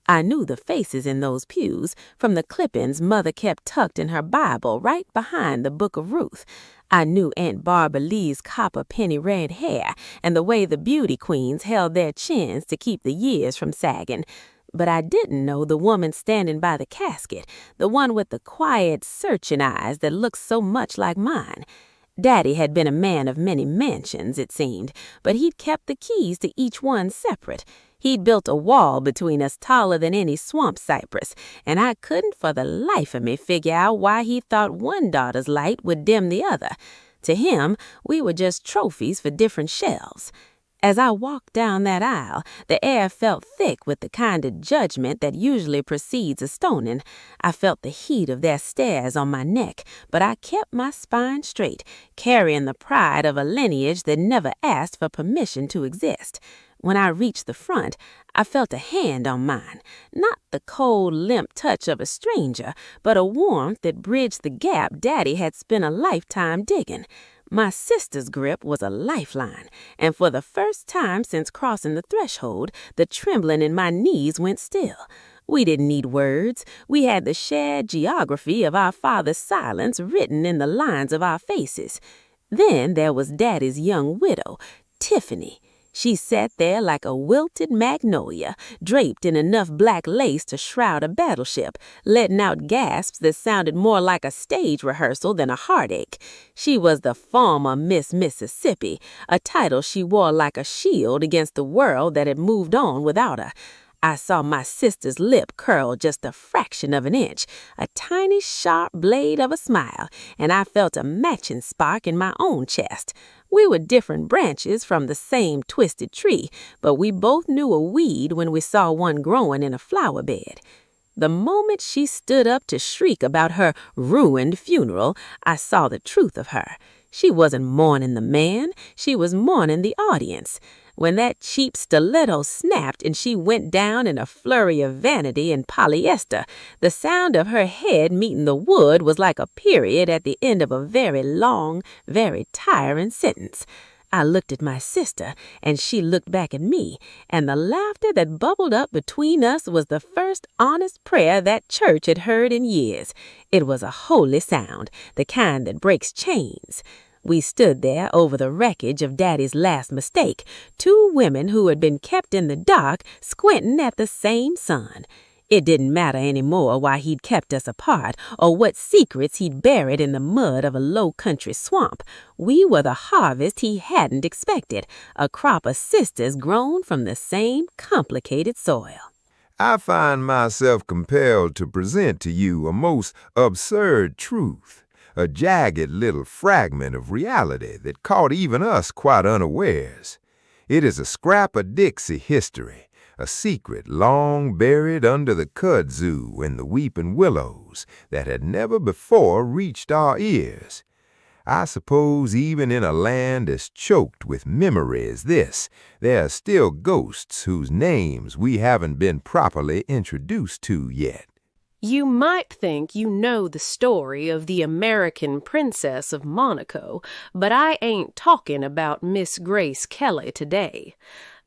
[SPEAKER 3] I knew the faces in those pews from the clippings Mother kept tucked in her Bible right behind the Book of Ruth. I knew Aunt Barbara Lee's copper penny red hair and the way the beauty queens held their chins to keep the years from sagging. But I didn't know the woman standing by the casket, the one with the quiet, searching eyes that looked so much like mine. Daddy had been a man of many mansions, it seemed, but he'd kept the keys to each one separate. He'd built a wall between us taller than any swamp cypress, and I couldn't for the life of me figure out why he thought one daughter's light would dim the other. To him, we were just trophies for different shelves. As I walked down that aisle, the air felt thick with the kind of judgment that usually precedes a stoning. I felt the heat of their stares on my neck, but I kept my spine straight, carrying the pride of a lineage that never asked for permission to exist. When I reached the front, I felt a hand on mine, not the cold, limp touch of a stranger, but a warmth that bridged the gap Daddy had spent a lifetime digging. My sister's grip was a lifeline, and for the first time since crossing the threshold, the trembling in my knees went still. We didn't need words. We had the shared geography of our father's silence written in the lines of our faces. Then there was Daddy's young widow, Tiffany. She sat there like a wilted magnolia, draped in enough black lace to shroud a battleship, letting out gasps that sounded more like a stage rehearsal than a heartache. She was the former Miss Mississippi, a title she wore like a shield against the world that had moved on without her. I saw my sister's lip curl just a fraction of an inch, a tiny sharp blade of a smile, and I felt a matching spark in my own chest. We were different branches from the same twisted tree, but we both knew a weed when we saw one growing in a flower bed. The moment she stood up to shriek about her ruined funeral, I saw the truth of her. She wasn't mourning the man, she was mourning the audience. When that cheap stiletto snapped and she went down in a flurry of vanity and polyester, the sound of her head meeting the wood was like a period at the end of a very long, very tiring sentence. I looked at my sister, and she looked back at me, and the laughter that bubbled up between us was the first honest prayer that church had heard in years. It was a holy sound, the kind that breaks chains. We stood there over the wreckage of Daddy's last mistake, two women who had been kept in the dark, squinting at the same sun. It didn't matter anymore why he'd kept us apart or what secrets he'd buried in the mud of a low-country swamp. We were the harvest he hadn't expected, a crop of sisters grown from the same complicated soil.
[SPEAKER 2] I find myself compelled to present to you a most absurd truth, a jagged little fragment of reality that caught even us quite unawares. It is a scrap of Dixie history, a secret long buried under the kudzu and the weeping willows that had never before reached our ears. I suppose even in a land as choked with memory as this, there are still ghosts whose names we haven't been properly introduced to yet.
[SPEAKER 1] You might think you know the story of the American Princess of Monaco, but I ain't talking about Miss Grace Kelly today.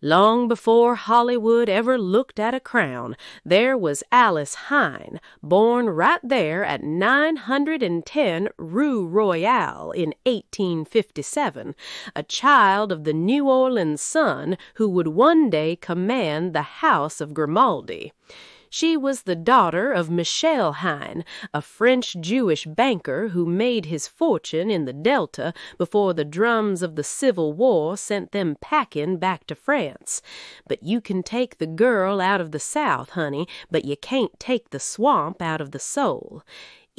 [SPEAKER 1] Long before Hollywood ever looked at a crown, there was Alice Hine, born right there at 910 Rue Royale in 1857, a child of the New Orleans sun who would one day command the House of Grimaldi. She was the daughter of Michel Hine, a French-Jewish banker who made his fortune in the Delta before the drums of the Civil War sent them packing back to France. But you can take the girl out of the South, honey, but you can't take the swamp out of the soul.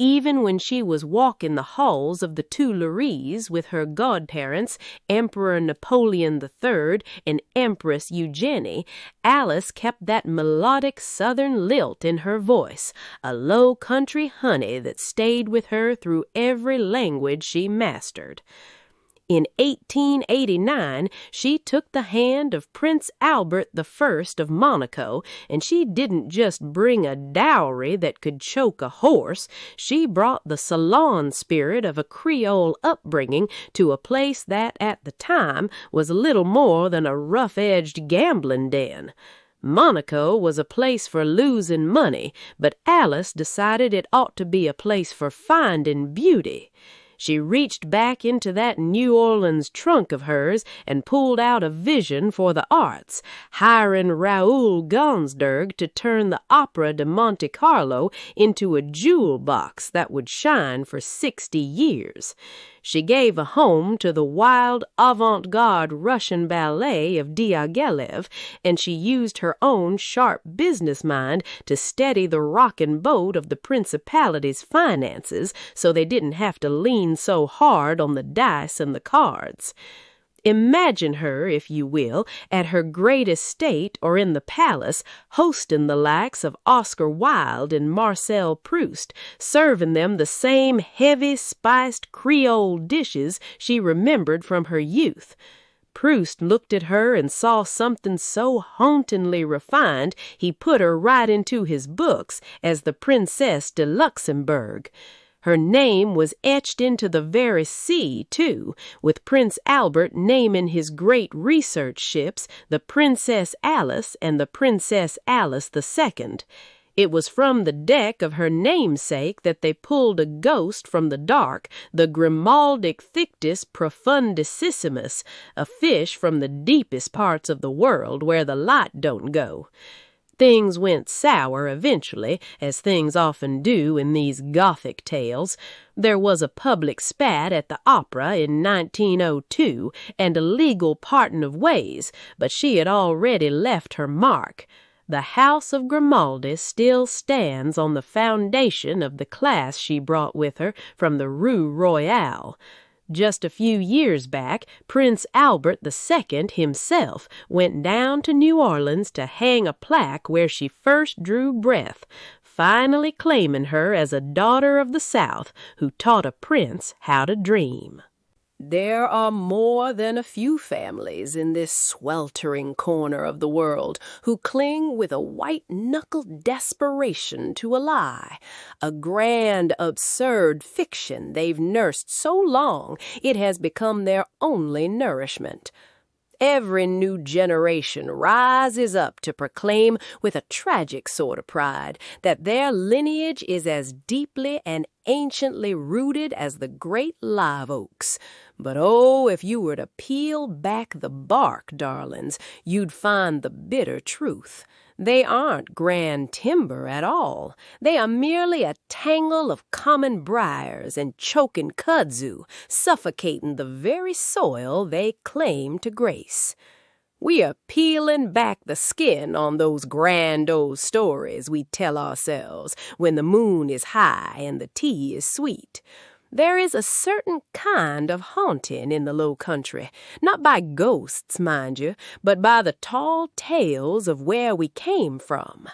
[SPEAKER 1] even when she was walking the halls of the Tuileries with her godparents, Emperor Napoleon III and Empress Eugenie, Alice kept that melodic southern lilt in her voice, a low country honey that stayed with her through every language she mastered. In 1889, she took the hand of Prince Albert I of Monaco, and she didn't just bring a dowry that could choke a horse. She brought the salon spirit of a Creole upbringing to a place that, at the time, was little more than a rough-edged gambling den. Monaco was a place for losing money, but Alice decided it ought to be a place for finding beauty. She reached back into that New Orleans trunk of hers and pulled out a vision for the arts, hiring Raoul Gonsberg to turn the Opera de Monte Carlo into a jewel box that would shine for 60 years. She gave a home to the wild avant-garde Russian ballet of Diaghilev, and she used her own sharp business mind to steady the rocking boat of the principality's finances so they didn't have to lean so hard on the dice and the cards. Imagine her, if you will, at her great estate or in the palace, hosting the likes of Oscar Wilde and Marcel Proust, serving them the same heavy, spiced Creole dishes she remembered from her youth. Proust looked at her and saw something so hauntingly refined he put her right into his books as the Princess de Luxembourg. Her name was etched into the very sea, too, with Prince Albert naming his great research ships the Princess Alice and the Princess Alice II. It was from the deck of her namesake that they pulled a ghost from the dark, the Grimaldic Thictus profundissimus, a fish from the deepest parts of the world where the light don't go. Things went sour eventually, as things often do in these Gothic tales. There was a public spat at the opera in 1902 and a legal parting of ways, but she had already left her mark. The house of Grimaldi still stands on the foundation of the class she brought with her from the Rue Royale. Just a few years back, Prince Albert II himself went down to New Orleans to hang a plaque where she first drew breath, finally claiming her as a daughter of the South who taught a prince how to dream. There are more than a few families in this sweltering corner of the world who cling with a white-knuckled desperation to a lie, a grand, absurd fiction they've nursed so long it has become their only nourishment. Every new generation rises up to proclaim with a tragic sort of pride that their lineage is as deeply and anciently rooted as the great live oaks. But oh, if you were to peel back the bark, darlings, you'd find the bitter truth. They aren't grand timber at all. They are merely a tangle of common briars and choking kudzu, suffocating the very soil they claim to grace. We are peeling back the skin on those grand old stories we tell ourselves when the moon is high and the tea is sweet. There is a certain kind of haunting in the low country, not by ghosts, mind you, but by the tall tales of where we came from.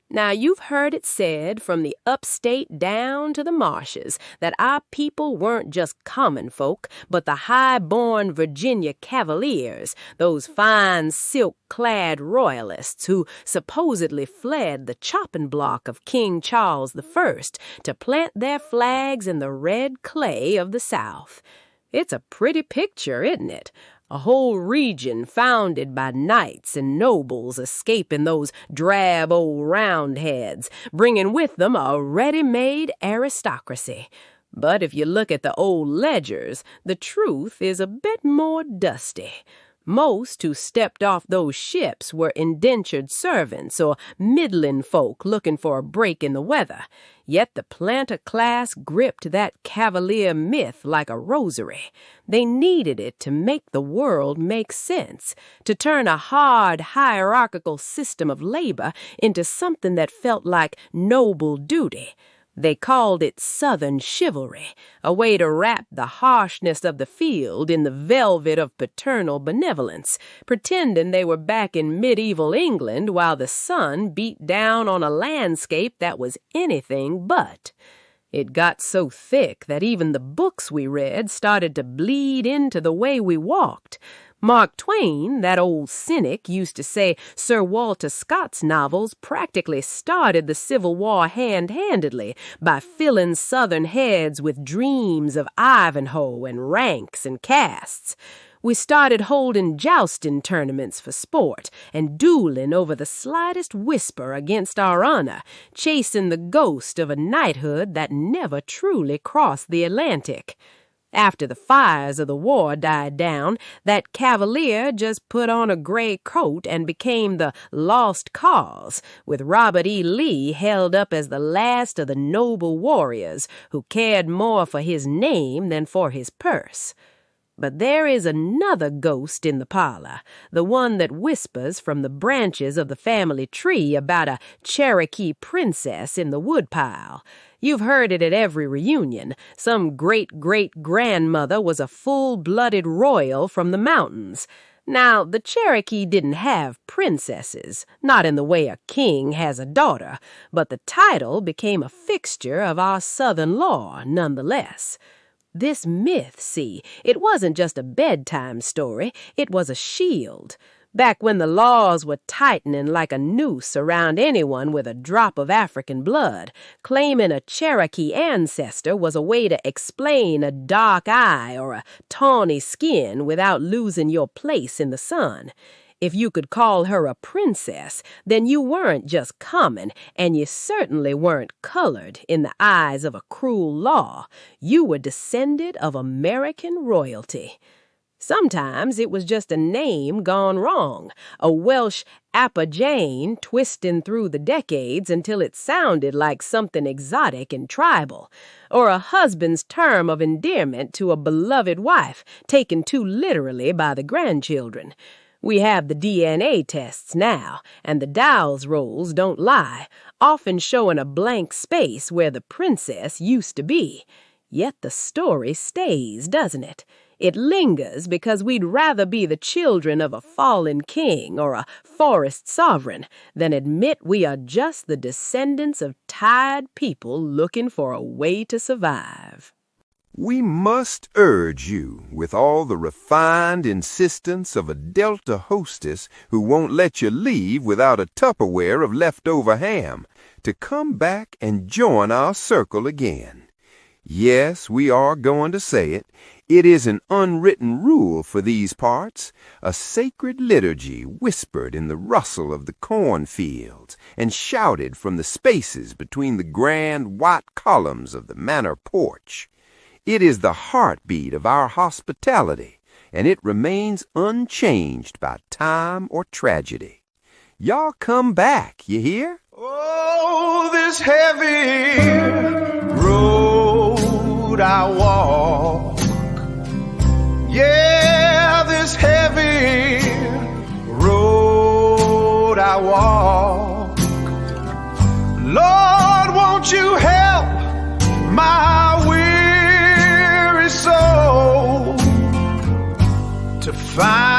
[SPEAKER 1] Now, you've heard it said from the upstate down to the marshes that our people weren't just common folk, but the high-born Virginia Cavaliers, those fine silk-clad royalists who supposedly fled the chopping block of King Charles I to plant their flags in the red clay of the South. It's a pretty picture, isn't it? A whole region founded by knights and nobles escaping those drab old Roundheads, bringing with them a ready-made aristocracy. But if you look at the old ledgers, the truth is a bit more dusty. Most who stepped off those ships were indentured servants or middling folk looking for a break in the weather. Yet the planter class gripped that cavalier myth like a rosary. They needed it to make the world make sense, to turn a hard hierarchical system of labor into something that felt like noble duty. They called it Southern chivalry, a way to wrap the harshness of the field in the velvet of paternal benevolence, pretending they were back in medieval England while the sun beat down on a landscape that was anything but. It got so thick that even the books we read started to bleed into the way we walked. Mark Twain, that old cynic, used to say Sir Walter Scott's novels practically started the Civil War hand-handedly by filling Southern heads with dreams of Ivanhoe and ranks and castes. We started holding jousting tournaments for sport and dueling over the slightest whisper against our honor, chasing the ghost of a knighthood that never truly crossed the Atlantic. After the fires of the war died down, that cavalier just put on a gray coat and became the Lost Cause, with Robert E. Lee held up as the last of the noble warriors who cared more for his name than for his purse. But there is another ghost in the parlor, the one that whispers from the branches of the family tree about a Cherokee princess in the woodpile. You've heard it at every reunion. Some great-great-grandmother was a full-blooded royal from the mountains. Now, the Cherokee didn't have princesses, not in the way a king has a daughter, but the title became a fixture of our Southern law nonetheless. This myth, see, it wasn't just a bedtime story, it was a shield. Back when the laws were tightening like a noose around anyone with a drop of African blood, claiming a Cherokee ancestor was a way to explain a dark eye or a tawny skin without losing your place in the sun. If you could call her a princess, then you weren't just common, and you certainly weren't colored in the eyes of a cruel law. You were descended of American royalty. Sometimes it was just a name gone wrong, a Welsh Appa Jane twisting through the decades until it sounded like something exotic and tribal, or a husband's term of endearment to a beloved wife taken too literally by the grandchildren. We have the DNA tests now, and the Dow's rolls don't lie, often showing a blank space where the princess used to be. Yet the story stays, doesn't it? It lingers because we'd rather be the children of a fallen king or a forest sovereign than admit we are just the descendants of tired people looking for a way to survive.
[SPEAKER 2] We must urge you, with all the refined insistence of a Delta hostess who won't let you leave without a Tupperware of leftover ham, to come back and join our circle again. Yes, we are going to say it. It is an unwritten rule for these parts, a sacred liturgy whispered in the rustle of the cornfields and shouted from the spaces between the grand white columns of the manor porch. It is the heartbeat of our hospitality, and it remains unchanged by time or tragedy. Y'all come back, you hear?
[SPEAKER 5] Oh, this heavy road I walk. Yeah, this heavy road I walk. Lord, won't you help my weary soul to find